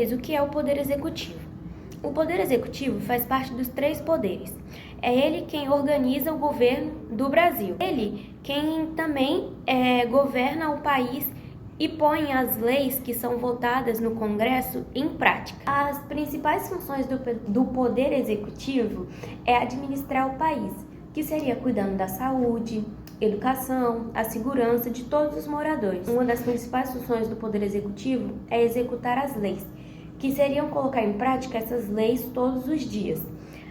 vocês o que é o Poder Executivo. O Poder Executivo faz parte dos 3 poderes. É ele quem organiza o governo do Brasil. Ele quem também governa o país e põe as leis que são votadas no Congresso em prática. As principais funções do Poder Executivo é administrar o país, que seria cuidando da saúde, educação, a segurança de todos os moradores. Uma das principais funções do Poder Executivo é executar as leis, que seriam colocar em prática essas leis todos os dias.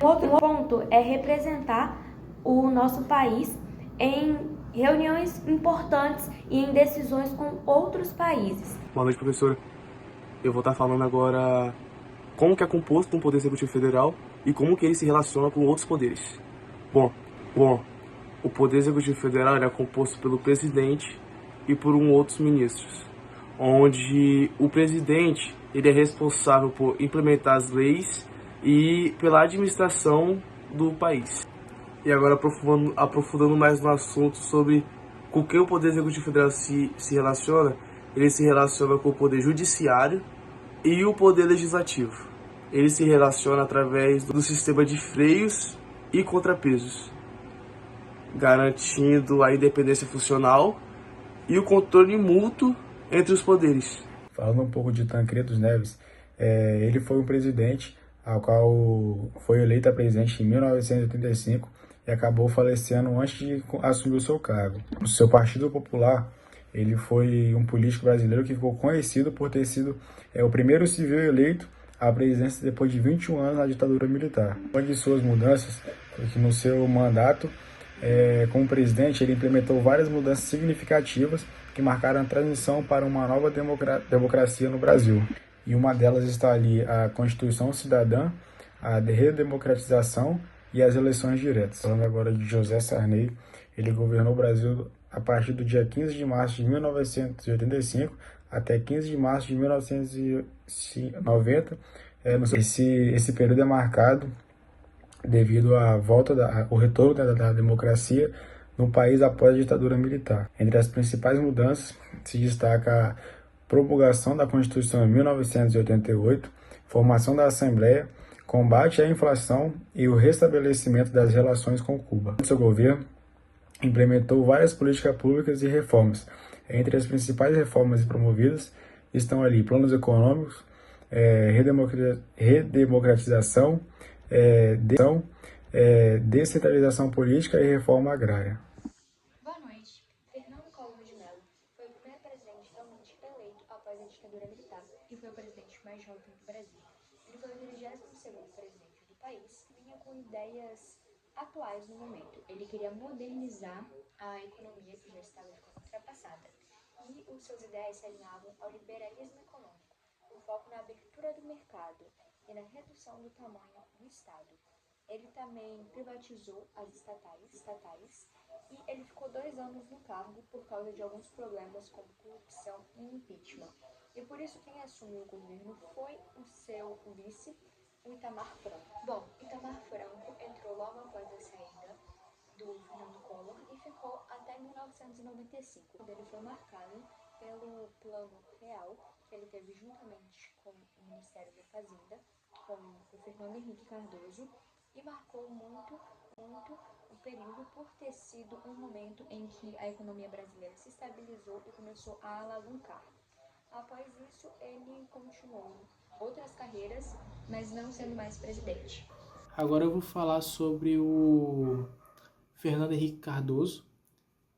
Outro ponto é representar o nosso país em reuniões importantes e em decisões com outros países. Boa noite, professora. Eu vou estar falando agora como que é composto um Poder Executivo Federal e como que ele se relaciona com outros poderes. Bom, o Poder Executivo Federal é composto pelo presidente e por outros ministros, onde o presidente ele é responsável por implementar as leis e pela administração do país. E agora aprofundando mais no assunto sobre com que o Poder Executivo Federal se relaciona, ele se relaciona com o Poder Judiciário e o Poder Legislativo. Ele se relaciona através do sistema de freios e contrapesos, garantindo a independência funcional e o controle mútuo entre os poderes. Falando um pouco de Tancredo Neves, ele foi um presidente ao qual foi eleito a presidente em 1985 e acabou falecendo antes de assumir o seu cargo. O seu Partido Popular, ele foi um político brasileiro que ficou conhecido por ter sido o primeiro civil eleito à presidência depois de 21 anos na ditadura militar. Uma de suas mudanças foi que no seu mandato como presidente, ele implementou várias mudanças significativas que marcaram a transição para uma nova democracia no Brasil. E uma delas está ali a Constituição Cidadã, a redemocratização e as eleições diretas. Falando agora de José Sarney, ele governou o Brasil a partir do dia 15 de março de 1985 até 15 de março de 1990. Esse período é marcado devido à ao retorno da democracia no país após a ditadura militar. Entre as principais mudanças se destaca a promulgação da Constituição em 1988, formação da Assembleia, combate à inflação e o restabelecimento das relações com Cuba. Seu governo implementou várias políticas públicas e reformas. Entre as principais reformas promovidas estão ali planos econômicos, redemocratização, descentralização política e reforma agrária. Boa noite. Fernando Collor de Mello foi o primeiro presidente realmente eleito após a ditadura militar e foi o presidente mais jovem do Brasil. Ele foi o 32º presidente do país e vinha com ideias atuais no momento. Ele queria modernizar a economia que já estava ficando ultrapassada e os seus ideias se alinhavam ao liberalismo econômico, com foco na abertura do mercado e na redução do tamanho do Estado. Ele também privatizou as estatais e ele ficou 2 anos no cargo por causa de alguns problemas como corrupção e impeachment. E por isso quem assumiu o governo foi o seu vice, o Itamar Franco. Bom, Itamar Franco entrou logo após a saída do Fernando Collor e ficou até 1995, quando ele foi marcado pelo Plano Real, que ele teve juntamente com o Ministério da Fazenda, com o Fernando Henrique Cardoso, e marcou muito o período por ter sido um momento em que a economia brasileira se estabilizou e começou a alavancar. Após isso, ele continuou outras carreiras, mas não sendo mais presidente. Agora eu vou falar sobre o Fernando Henrique Cardoso,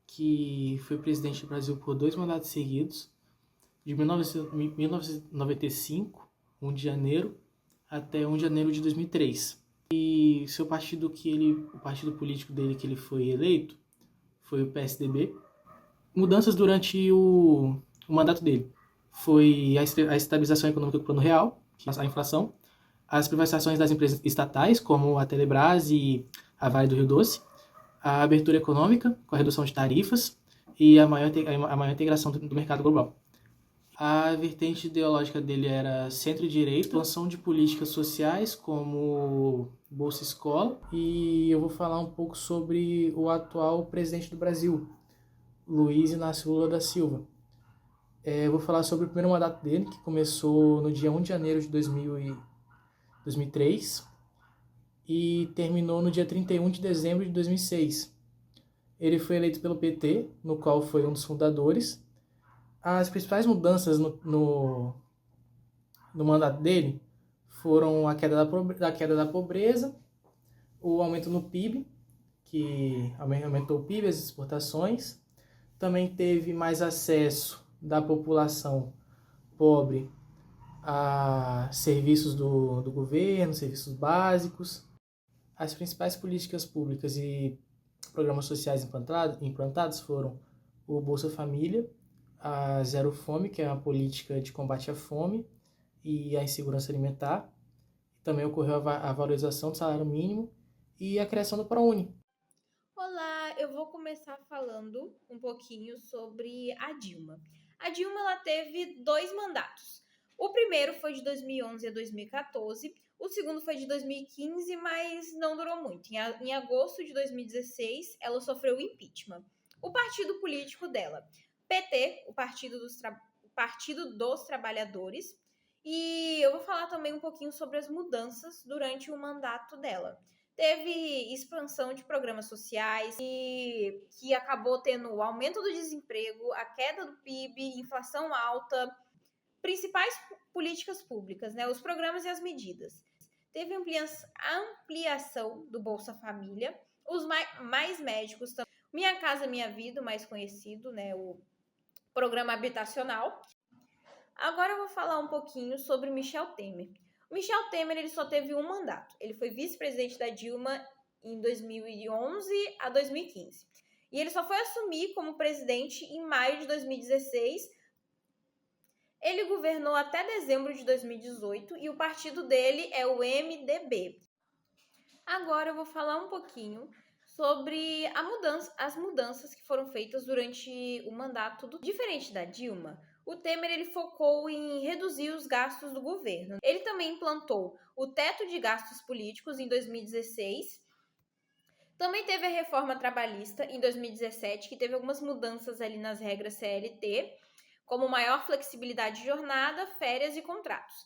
que foi presidente do Brasil por 2 mandatos seguidos, de 1995, 1 de janeiro, até 1 de janeiro de 2003. E o partido político dele que ele foi eleito foi o PSDB. Mudanças durante o mandato dele foi a estabilização econômica do Plano Real, a inflação, as privatizações das empresas estatais, como a Telebrás e a Vale do Rio Doce, a abertura econômica, com a redução de tarifas e a maior integração do mercado global. A vertente ideológica dele era centro-direita, expansão de políticas sociais como Bolsa Escola, e eu vou falar um pouco sobre o atual presidente do Brasil, Luiz Inácio Lula da Silva. Eu vou falar sobre o primeiro mandato dele, que começou no dia 1 de janeiro de 2003 e terminou no dia 31 de dezembro de 2006. Ele foi eleito pelo PT, no qual foi um dos fundadores. As principais mudanças no mandato dele foram a queda da pobreza, o aumento no PIB, que aumentou o PIB, as exportações. Também teve mais acesso da população pobre a serviços do governo, serviços básicos. As principais políticas públicas e programas sociais implantados foram o Bolsa Família, a Zero Fome, que é uma política de combate à fome e à insegurança alimentar. Também ocorreu a valorização do salário mínimo e a criação do ProUni. Olá, eu vou começar falando um pouquinho sobre a Dilma. A Dilma ela teve 2 mandatos. O primeiro foi de 2011 a 2014, o segundo foi de 2015, mas não durou muito. Em agosto de 2016, ela sofreu o impeachment. O partido político dela, PT, o Partido dos Trabalhadores, e eu vou falar também um pouquinho sobre as mudanças durante o mandato dela. Teve expansão de programas sociais e que acabou tendo o aumento do desemprego, a queda do PIB, inflação alta, principais políticas públicas, né? Os programas e as medidas. Teve ampliação do Bolsa Família, os mais médicos também. Minha Casa Minha Vida, o mais conhecido, né? O programa habitacional. Agora eu vou falar um pouquinho sobre Michel Temer. O Michel Temer ele só teve um mandato. Ele foi vice-presidente da Dilma em 2011 a 2015. E ele só foi assumir como presidente em maio de 2016. Ele governou até dezembro de 2018 e o partido dele é o MDB. Agora eu vou falar um pouquinho sobre as mudanças que foram feitas durante o mandato Diferente da Dilma, o Temer ele focou em reduzir os gastos do governo. Ele também implantou o teto de gastos políticos em 2016. Também teve a reforma trabalhista em 2017, que teve algumas mudanças ali nas regras CLT, como maior flexibilidade de jornada, férias e contratos.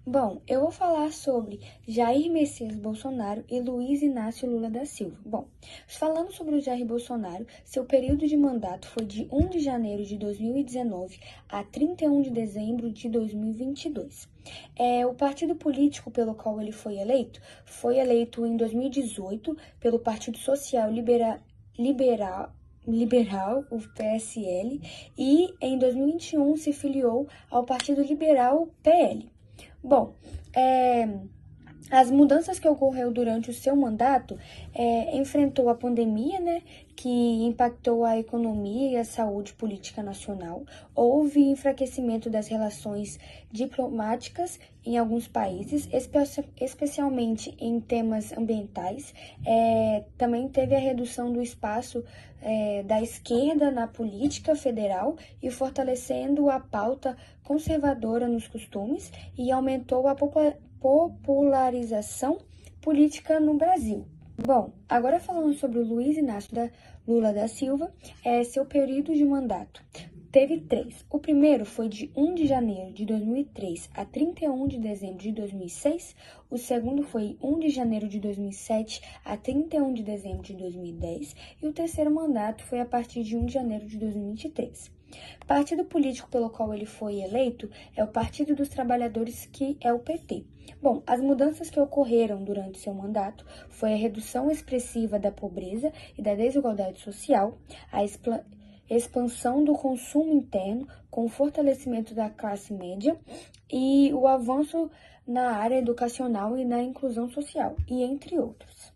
Bom, eu vou falar sobre Jair Messias Bolsonaro e Luiz Inácio Lula da Silva. Bom, falando sobre o Jair Bolsonaro, seu período de mandato foi de 1 de janeiro de 2019 a 31 de dezembro de 2022. O partido político pelo qual ele foi eleito em 2018 pelo Partido Social Liberal, o PSL, e em 2021 se filiou ao Partido Liberal, PL. Bom, as mudanças que ocorreu durante o seu mandato enfrentou a pandemia, né, que impactou a economia e a saúde política nacional. Houve enfraquecimento das relações diplomáticas em alguns países, especialmente em temas ambientais. Também teve a redução do espaço da esquerda na política federal e fortalecendo a pauta conservadora nos costumes, e aumentou a popularização política no Brasil. Bom, agora falando sobre o Luiz Inácio Lula da Silva, seu período de mandato. Teve 3. O primeiro foi de 1 de janeiro de 2003 a 31 de dezembro de 2006. O segundo foi 1 de janeiro de 2007 a 31 de dezembro de 2010. E o terceiro mandato foi a partir de 1 de janeiro de 2023. Partido político pelo qual ele foi eleito é o Partido dos Trabalhadores, que é o PT. Bom, as mudanças que ocorreram durante seu mandato foi a redução expressiva da pobreza e da desigualdade social, a expansão do consumo interno com o fortalecimento da classe média e o avanço na área educacional e na inclusão social, e entre outros.